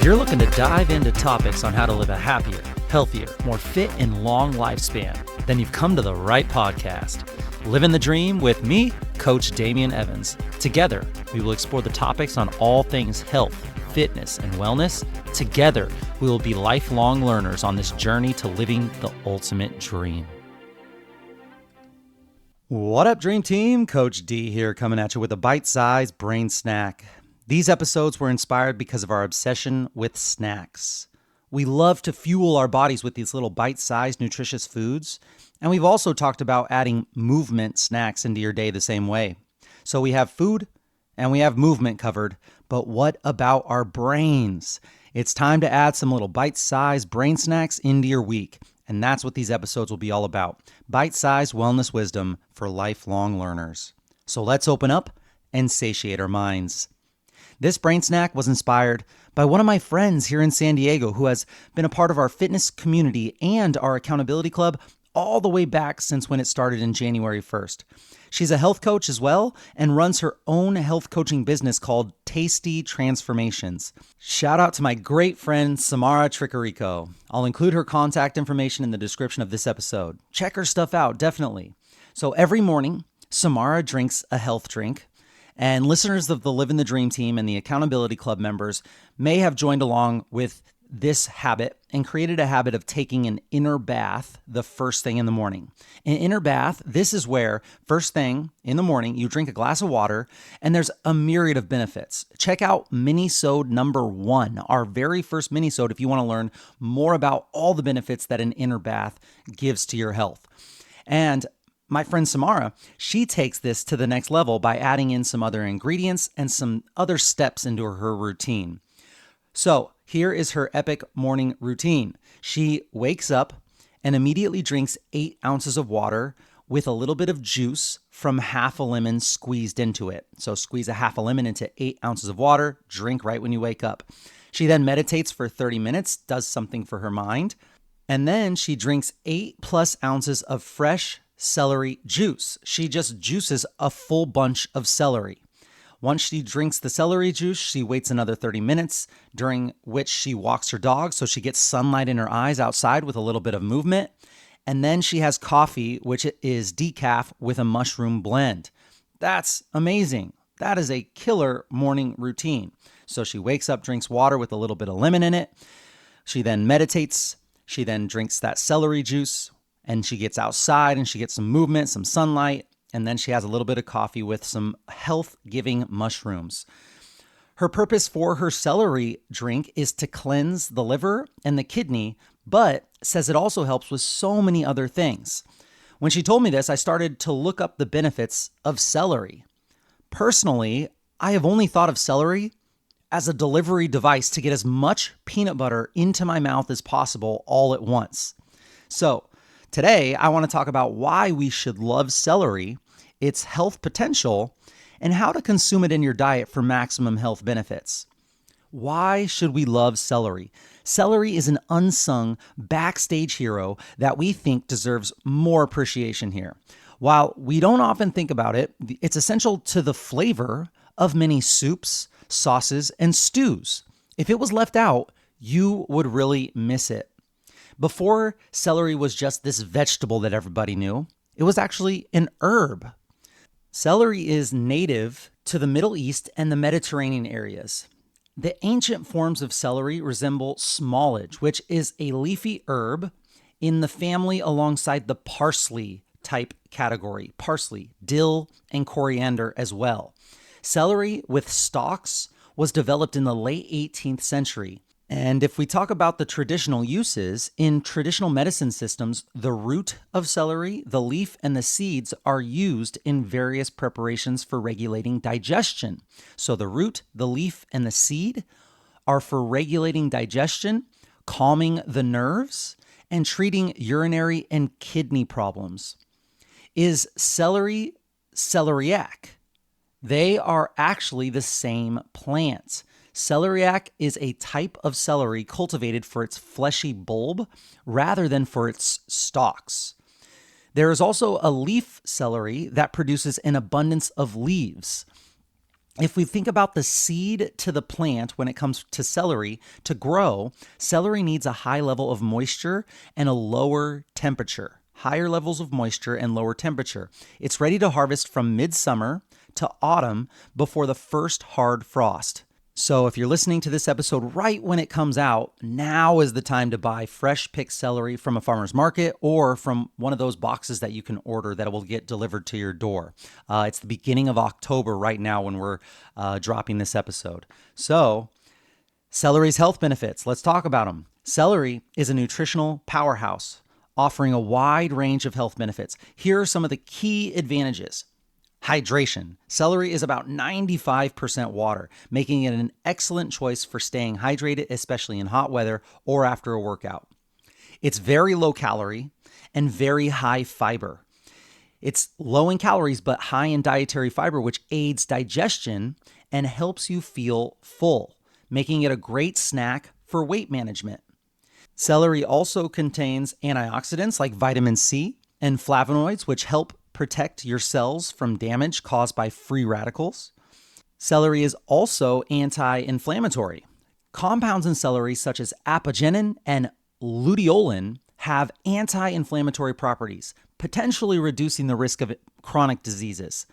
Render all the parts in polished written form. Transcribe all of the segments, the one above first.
you're looking to dive into topics on how to live a happier, healthier, more fit, and long lifespan, then you've come to the right podcast. Livin the Dream with me, Coach Damian Evans. Together, we will explore the topics on all things health, fitness, and wellness. Together, we will be lifelong learners on this journey to living the ultimate dream. What up, Dream Team? Coach D here, coming at you with a bite-sized brain snack. These episodes were inspired because of our obsession with snacks. We love to fuel our bodies with these little bite-sized nutritious foods, and we've also talked about adding movement snacks into your day the same way. So we have food and we have movement covered, but what about our brains? It's time to add some little bite-sized brain snacks into your week, and that's what these episodes will be all about. Bite-sized wellness wisdom for lifelong learners. So let's open up and satiate our minds. This brain snack was inspired by one of my friends here in San Diego who has been a part of our fitness community and our accountability club all the way back since when it started in January 1st. She's a health coach as well and runs her own health coaching business called Tasty Transformations. Shout out to my great friend, Samara Tricarico. I'll include her contact information in the description of this episode. Check her stuff out, definitely. So every morning, Samara drinks a health drink. And listeners of the Livin the Dream team and the Accountability Club members may have joined along with this habit and created a habit of taking an inner bath the first thing in the morning. An inner bath, this is where first thing in the morning, you drink a glass of water and there's a myriad of benefits. Check out MINIsode number 1, our very first MINIsode, if you want to learn more about all the benefits that an inner bath gives to your health. And my friend Samara, she takes this to the next level by adding in some other ingredients and some other steps into her routine. So here is her epic morning routine. She wakes up and immediately drinks 8 ounces of water with a little bit of juice from half a lemon squeezed into it. So squeeze a half a lemon into 8 ounces of water, drink right when you wake up. She then meditates for 30 minutes, does something for her mind, and then she drinks 8+ ounces of fresh celery juice. She just juices a full bunch of celery. Once she drinks the celery juice, she waits another 30 minutes, during which she walks her dog so she gets sunlight in her eyes outside with a little bit of movement. And then she has coffee, which is decaf with a mushroom blend. That's amazing. That is a killer morning routine. So she wakes up, drinks water with a little bit of lemon in it. She then meditates. She then drinks that celery juice. And she gets outside and she gets some movement, some sunlight, and then she has a little bit of coffee with some health-giving mushrooms. Her purpose for her celery drink is to cleanse the liver and the kidney, but says it also helps with so many other things. When she told me this, I started to look up the benefits of celery. Personally, I have only thought of celery as a delivery device to get as much peanut butter into my mouth as possible all at once. So, today, I want to talk about why we should love celery, its health potential, and how to consume it in your diet for maximum health benefits. Why should we love celery? Celery is an unsung backstage hero that we think deserves more appreciation here. While we don't often think about it, it's essential to the flavor of many soups, sauces, and stews. If it was left out, you would really miss it. Before celery was just this vegetable that everybody knew, it was actually an herb. Celery is native to the Middle East and the Mediterranean areas. The ancient forms of celery resemble smallage, which is a leafy herb in the family alongside the parsley type category. Parsley, dill, and coriander as well. Celery with stalks was developed in the late 18th century. And if we talk about the traditional uses, in traditional medicine systems, the root of celery, the leaf, and the seeds are used in various preparations for regulating digestion. So the root, the leaf, and the seed are for regulating digestion, calming the nerves, and treating urinary and kidney problems. Is celery celeriac? They are actually the same plant. Celeriac is a type of celery cultivated for its fleshy bulb rather than for its stalks. There is also a leaf celery that produces an abundance of leaves. If we think about the seed to the plant when it comes to celery, to grow, celery needs a high level of moisture and a lower temperature. Higher levels of moisture and lower temperature. It's ready to harvest from midsummer to autumn before the first hard frost. So if you're listening to this episode right when it comes out, now is the time to buy fresh picked celery from a farmer's market or from one of those boxes that you can order that will get delivered to your door. It's the beginning of October right now when we're dropping this episode. So celery's health benefits, let's talk about them. Celery is a nutritional powerhouse offering a wide range of health benefits. Here are some of the key advantages. Hydration. Celery is about 95% water, making it an excellent choice for staying hydrated, especially in hot weather or after a workout. It's very low calorie and very high fiber. It's low in calories, but high in dietary fiber, which aids digestion and helps you feel full, making it a great snack for weight management. Celery also contains antioxidants like vitamin C and flavonoids, which help protect your cells from damage caused by free radicals. Celery is also anti-inflammatory. Compounds in celery such as apigenin and luteolin have anti-inflammatory properties, potentially reducing the risk of chronic diseases.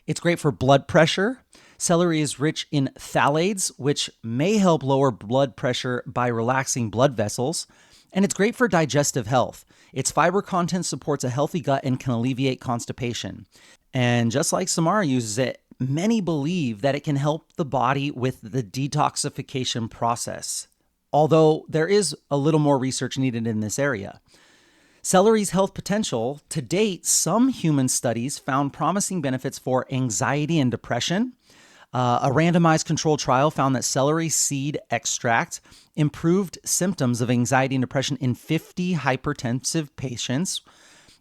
It's great for blood pressure. Celery is rich in phthalates, which may help lower blood pressure by relaxing blood vessels. And it's great for digestive health. Its fiber content supports a healthy gut and can alleviate constipation. And just like Samara uses it, many believe that it can help the body with the detoxification process, although there is a little more research needed in this area. Celery's health potential, to date, some human studies found promising benefits for anxiety and depression. A randomized controlled trial found that celery seed extract improved symptoms of anxiety and depression in 50 hypertensive patients.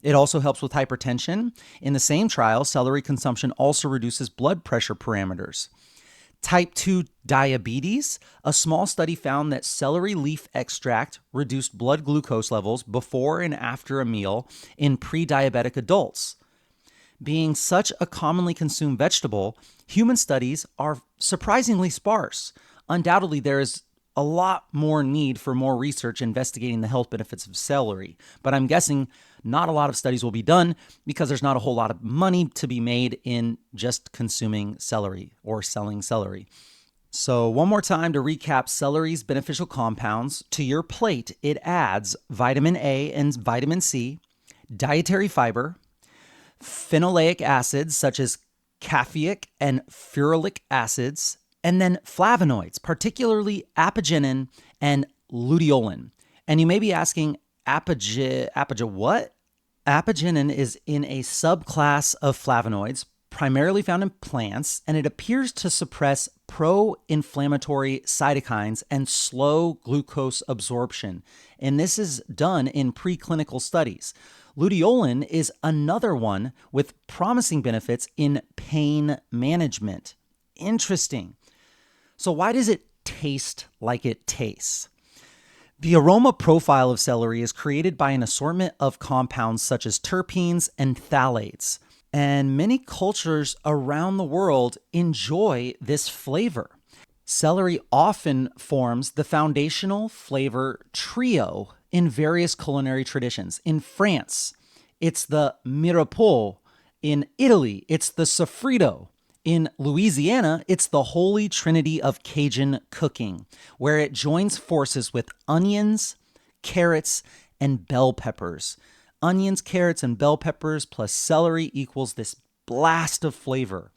It also helps with hypertension. In the same trial, celery consumption also reduces blood pressure parameters. Type 2 diabetes, a small study found that celery leaf extract reduced blood glucose levels before and after a meal in pre-diabetic adults. Being such a commonly consumed vegetable, human studies are surprisingly sparse. Undoubtedly, there is a lot more need for more research investigating the health benefits of celery, but I'm guessing not a lot of studies will be done because there's not a whole lot of money to be made in just consuming celery or selling celery. So one more time to recap celery's beneficial compounds. To your plate, it adds vitamin A and vitamin C, dietary fiber, phenolic acids such as caffeic and ferulic acids, and then flavonoids, particularly apigenin and luteolin. And you may be asking, what? Apigenin is in a subclass of flavonoids, primarily found in plants, and it appears to suppress pro-inflammatory cytokines and slow glucose absorption. And this is done in preclinical studies. Luteolin is another one with promising benefits in pain management. Interesting. So why does it taste like it tastes? The aroma profile of celery is created by an assortment of compounds such as terpenes and phthalates. And many cultures around the world enjoy this flavor. Celery often forms the foundational flavor trio in various culinary traditions. In France, it's the mirad. In Italy, it's the sofrito. In Louisiana, it's the holy trinity of Cajun cooking, where it joins forces with onions, carrots, and bell peppers. Onions, carrots, and bell peppers plus celery equals this blast of flavor.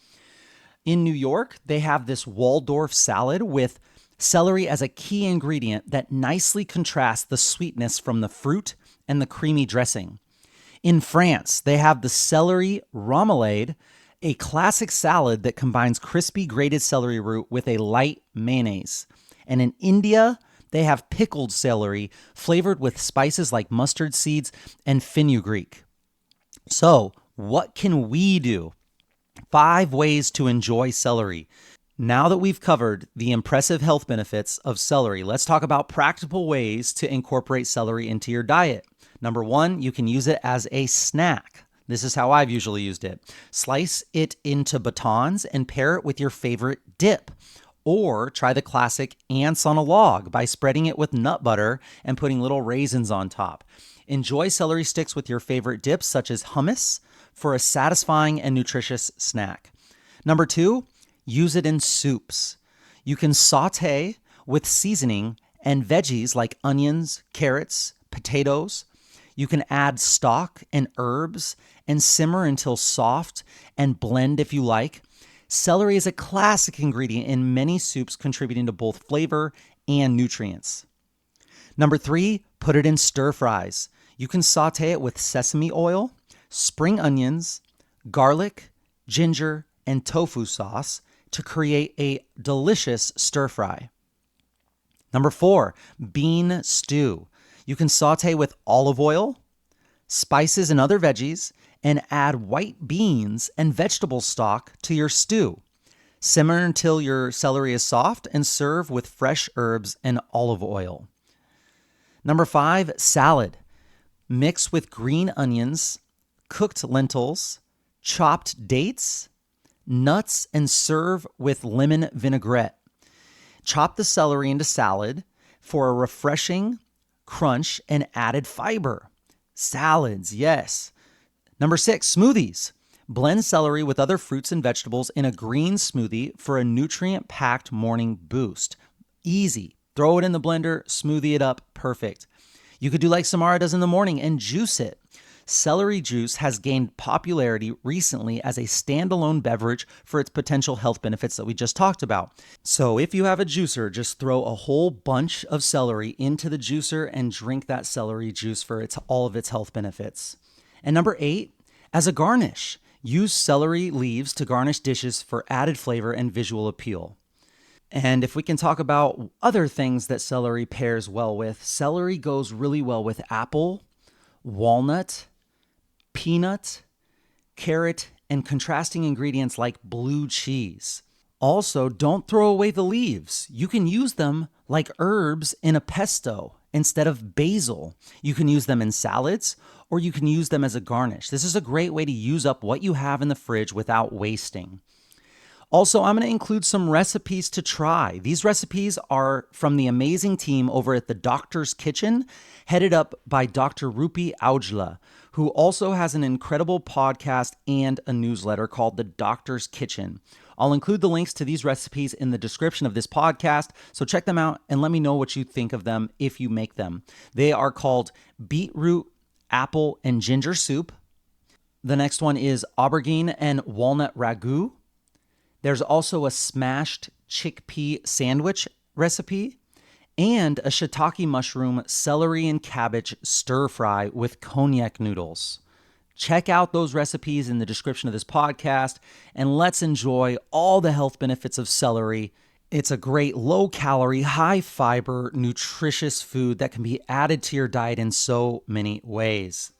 In New York, they have this Waldorf salad with celery as a key ingredient that nicely contrasts the sweetness from the fruit and the creamy dressing. In France, they have the celery remoulade, a classic salad that combines crispy grated celery root with a light mayonnaise. And in India, they have pickled celery flavored with spices like mustard seeds and fenugreek. So, what can we do? 5 ways to enjoy celery. Now that we've covered the impressive health benefits of celery, let's talk about practical ways to incorporate celery into your diet. Number 1, you can use it as a snack. This is how I've usually used it. Slice it into batons and pair it with your favorite dip. Or try the classic ants on a log by spreading it with nut butter and putting little raisins on top. Enjoy celery sticks with your favorite dips, such as hummus, for a satisfying and nutritious snack. Number 2, use it in soups. You can saute with seasoning and veggies like onions, carrots, potatoes. You can add stock and herbs and simmer until soft and blend if you like. Celery is a classic ingredient in many soups, contributing to both flavor and nutrients. Number 3, put it in stir fries. You can saute it with sesame oil, spring onions, garlic, ginger, and tofu sauce to create a delicious stir fry. Number 4, bean stew. You can saute with olive oil, spices, and other veggies, and add white beans and vegetable stock to your stew. Simmer until your celery is soft and serve with fresh herbs and olive oil. Number 5, salad. Mix with green onions, cooked lentils, chopped dates, nuts, and serve with lemon vinaigrette. Chop the celery into salad for a refreshing crunch and added fiber. Salads, yes. Number 6, smoothies. Blend celery with other fruits and vegetables in a green smoothie for a nutrient-packed morning boost. Easy. Throw it in the blender, smoothie it up, perfect. You could do like Samara does in the morning and juice it. Celery juice has gained popularity recently as a standalone beverage for its potential health benefits that we just talked about. So if you have a juicer, just throw a whole bunch of celery into the juicer and drink that celery juice for all of its health benefits. And number 8, as a garnish, use celery leaves to garnish dishes for added flavor and visual appeal. And if we can talk about other things that celery pairs well with, celery goes really well with apple, walnut, peanut, carrot, and contrasting ingredients like blue cheese. Also, don't throw away the leaves. You can use them like herbs in a pesto instead of basil. You can use them in salads, or you can use them as a garnish. This is a great way to use up what you have in the fridge without wasting. Also, I'm going to include some recipes to try. These recipes are from the amazing team over at the Doctor's Kitchen, headed up by Dr. Rupi Aujla, who also has an incredible podcast and a newsletter called The Doctor's Kitchen. I'll include the links to these recipes in the description of this podcast, so check them out and let me know what you think of them if you make them. They are called beetroot, apple, and ginger soup. The next one is aubergine and walnut ragu. There's also a smashed chickpea sandwich recipe and a shiitake mushroom, celery, and cabbage stir fry with cognac noodles. Check out those recipes in the description of this podcast, and let's enjoy all the health benefits of celery. It's a great low-calorie, high-fiber, nutritious food that can be added to your diet in so many ways.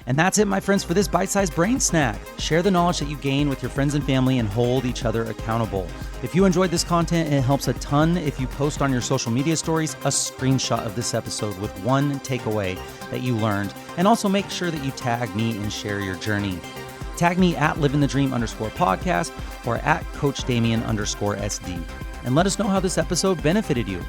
And that's it, my friends, for this bite-sized brain snack. Share the knowledge that you gain with your friends and family and hold each other accountable. If you enjoyed this content, it helps a ton if you post on your social media stories a screenshot of this episode with one takeaway that you learned. And also make sure that you tag me and share your journey. Tag me at livinthedream_podcast or at coachdamian_SD. And let us know how this episode benefited you.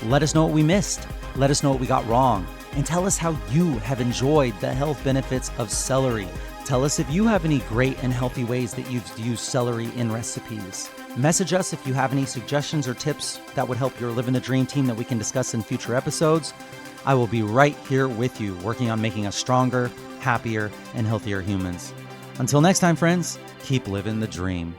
Let us know what we missed. Let us know what we got wrong. And tell us how you have enjoyed the health benefits of celery. Tell us if you have any great and healthy ways that you've used celery in recipes. Message us if you have any suggestions or tips that would help your Livin the Dream team that we can discuss in future episodes. I will be right here with you, working on making us stronger, happier, and healthier humans. Until next time, friends, keep living the dream.